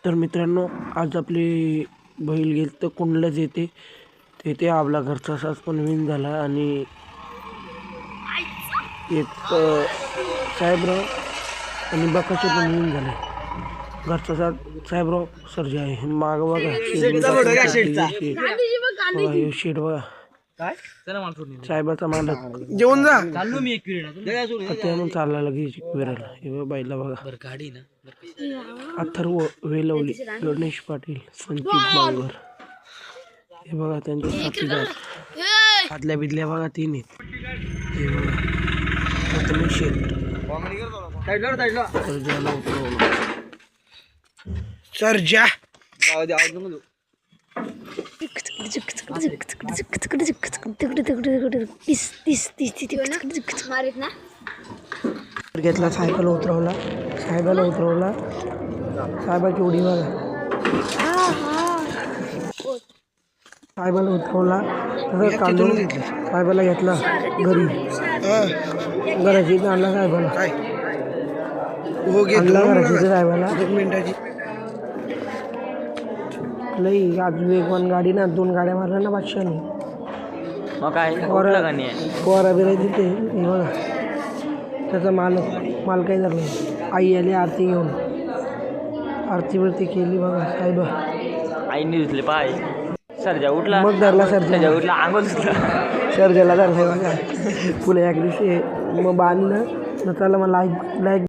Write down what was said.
तर मित्रांनो, आज आपली बैल गेली तर कुंडलाच येते. तेथे आपला घरचा साज पण विन झाला आणि एक साहेबराव आणि बकाचे पण विन झाले. घरचा साज साहेबराव सर्जा आहे. माग बघा शेड बघा साहेबाचा मालक जेवण जा त्यामुळे चालला लगेच विरायला. हे बघा बैला बघा अथर्व वेलवली, गणेश पाटील, संचित मांगर. हे बघा त्यांच्या साथीदार आदल्या बिदल्या बघा तीन आहेत. हे बघा प्रथमेश शेठ सर्जाला उतरवलं. सर्जा घेतला, सायकल उतरवला, साहेबाला उतरवला. साहेबाची उडी बघा, साहेबाला उतरवला तसं काढून साहेबाला घेतला घरी, घराची आणला साहेबाला, आणला घराची साहेबाला. एक मिनिटाची लई आज वेगवान गाडी ना, 2 गाड्या मारल्या ना बादशाने. पोरा बिरा तिथे. हे बघा त्याचा माल काय झालं. आई आली आरती घेऊन, आरती केली बघा. साहेब आईने धुतले पाय. सर्जा उठला, मग धरला सर्जा उठला, आंघोळ सर्जाला धरला बघा. पुढे एक दिवशी मग बांधलं नचाला मला लाईक